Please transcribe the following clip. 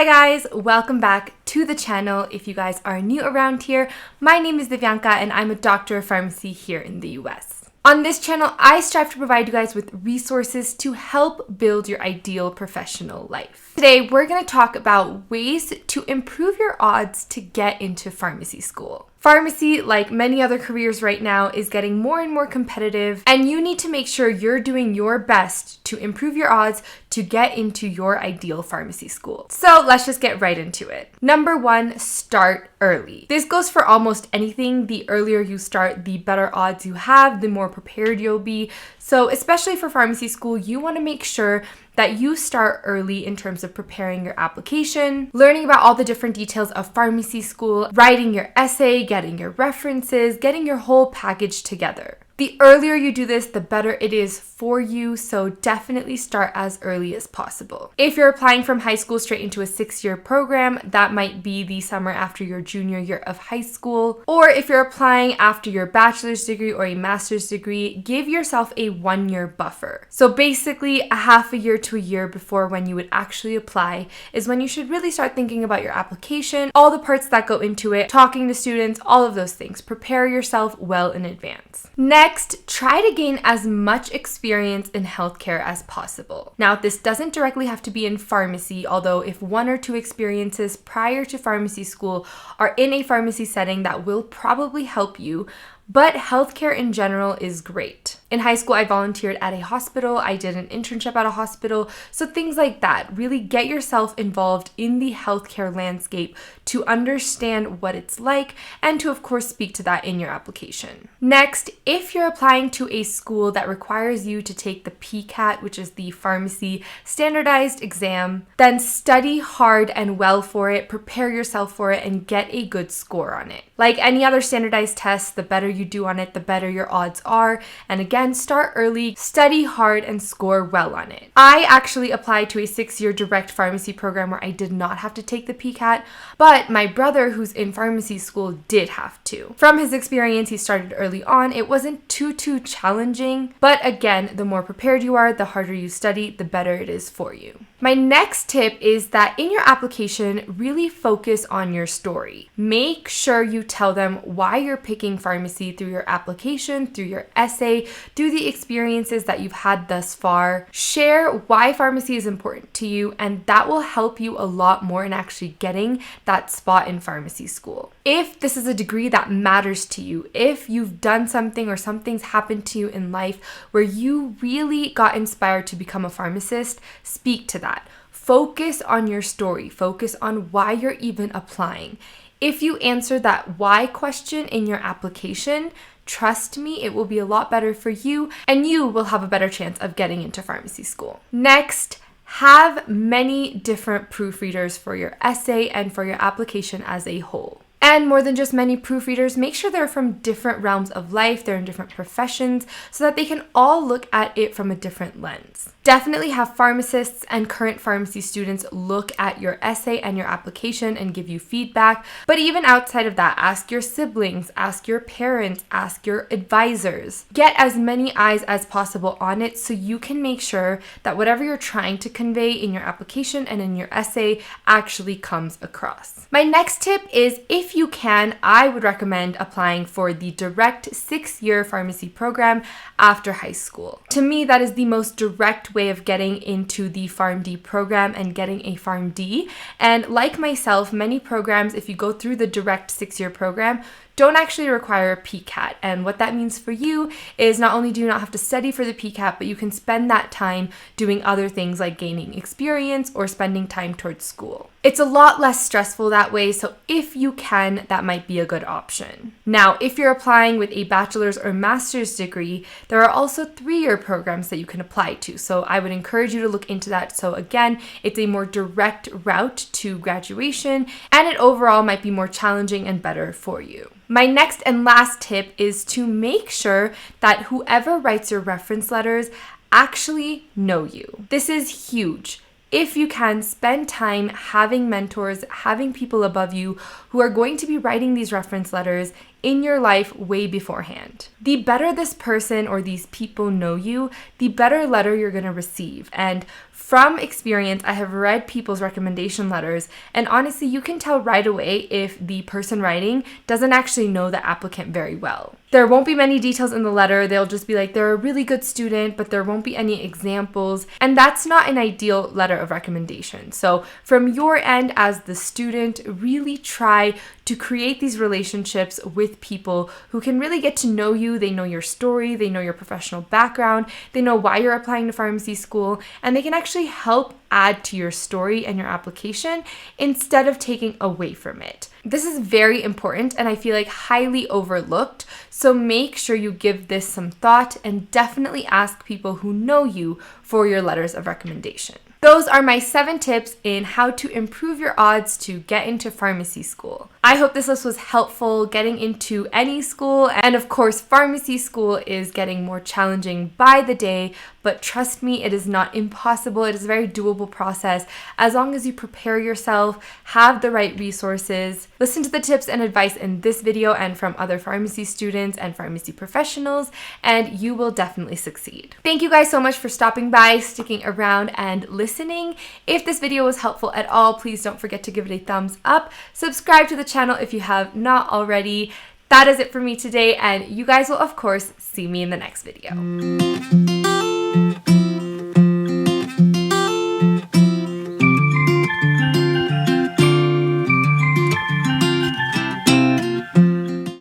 Hi guys, welcome back to the channel. If you guys are new around here, my name is Divyanka and I'm a doctor of pharmacy here in the US. On this channel, I strive to provide you guys with resources to help build your ideal professional life. Today, we're going to talk about ways to improve your odds to get into pharmacy school. Pharmacy, like many other careers right now, is getting more and more competitive, and you need to make sure you're doing your best to improve your odds to get into your ideal pharmacy school. So let's just get right into it. Number one, start early. This goes for almost anything. The earlier you start, the better odds you have, the more prepared you'll be. So especially for pharmacy school, you want to make sure that you start early in terms of preparing your application, learning about all the different details of pharmacy school, writing your essay, getting your references, getting your whole package together. The earlier you do this, the better it is for you, so definitely start as early as possible. If you're applying from high school straight into a 6-year program, that might be the summer after your junior year of high school. Or if you're applying after your bachelor's degree or a master's degree, give yourself a 1-year buffer. So basically, a half a year to a year before when you would actually apply is when you should really start thinking about your application, all the parts that go into it, talking to students, all of those things. Prepare yourself well in advance. Next, try to gain as much experience in healthcare as possible. Now, this doesn't directly have to be in pharmacy, although if 1 or 2 experiences prior to pharmacy school are in a pharmacy setting, that will probably help you. But healthcare in general is great. In high school, I volunteered at a hospital. I did an internship at a hospital. So things like that. Really get yourself involved in the healthcare landscape to understand what it's like and to, of course, speak to that in your application. Next, if you're applying to a school that requires you to take the PCAT, which is the pharmacy standardized exam, then study hard and well for it, prepare yourself for it, and get a good score on it. Like any other standardized test, the better you do on it, the better your odds are. And again, start early, study hard, and score well on it. I actually applied to a 6-year direct pharmacy program where I did not have to take the PCAT, but my brother, who's in pharmacy school, did have to. From his experience, he started early on. It wasn't too challenging, but again, the more prepared you are, the harder you study, the better it is for you. My next tip is that in your application, really focus on your story. Make sure you tell them why you're picking pharmacy through your application, through your essay, through the experiences that you've had thus far. Share why pharmacy is important to you, and that will help you a lot more in actually getting that spot in pharmacy school. If this is a degree that matters to you, if you've done something or something's happened to you in life where you really got inspired to become a pharmacist, speak to that. Focus on your story. Focus on why you're even applying. If you answer that why question in your application, trust me, it will be a lot better for you and you will have a better chance of getting into pharmacy school. Next, have many different proofreaders for your essay and for your application as a whole. And more than just many proofreaders, make sure they're from different realms of life, they're in different professions, so that they can all look at it from a different lens. Definitely have pharmacists and current pharmacy students look at your essay and your application and give you feedback. But even outside of that, ask your siblings, ask your parents, ask your advisors. Get as many eyes as possible on it so you can make sure that whatever you're trying to convey in your application and in your essay actually comes across. My next tip is, if you can, I would recommend applying for the direct 6-year pharmacy program after high school. To me, that is the most direct way of getting into the PharmD program and getting a PharmD. And like myself, many programs, if you go through the direct 6-year program, don't actually require a PCAT. And what that means for you is not only do you not have to study for the PCAT, but you can spend that time doing other things like gaining experience or spending time towards school. It's a lot less stressful that way, so if you can, that might be a good option. Now, if you're applying with a bachelor's or master's degree, there are also 3-year programs that you can apply to, so I would encourage you to look into that. So again, it's a more direct route to graduation, and it overall might be more challenging and better for you. My next and last tip is to make sure that whoever writes your reference letters actually know you. This is huge. If you can, spend time having mentors, having people above you who are going to be writing these reference letters in your life way beforehand. The better this person or these people know you, the better letter you're going to receive. And from experience, I have read people's recommendation letters, and honestly, you can tell right away if the person writing doesn't actually know the applicant very well. There won't be many details in the letter. They'll just be like, they're a really good student, but there won't be any examples. And that's not an ideal letter of recommendation. So from your end as the student, really try to create these relationships with people who can really get to know you. They know your story, they know your professional background, they know why you're applying to pharmacy school, and they can actually help add to your story and your application instead of taking away from it. This is very important and I feel like highly overlooked. So make sure you give this some thought and definitely ask people who know you for your letters of recommendation. Those are my 7 tips in how to improve your odds to get into pharmacy school. I hope this list was helpful getting into any school, and of course pharmacy school is getting more challenging by the day, but trust me, it is not impossible. It is a very doable process as long as you prepare yourself, have the right resources, listen to the tips and advice in this video and from other pharmacy students and pharmacy professionals, and you will definitely succeed. Thank you guys so much for stopping by, sticking around, and listening. If this video was helpful at all, please don't forget to give it a thumbs up. Subscribe to the channel if you have not already. That is it for me today, and you guys will of course see me in the next video.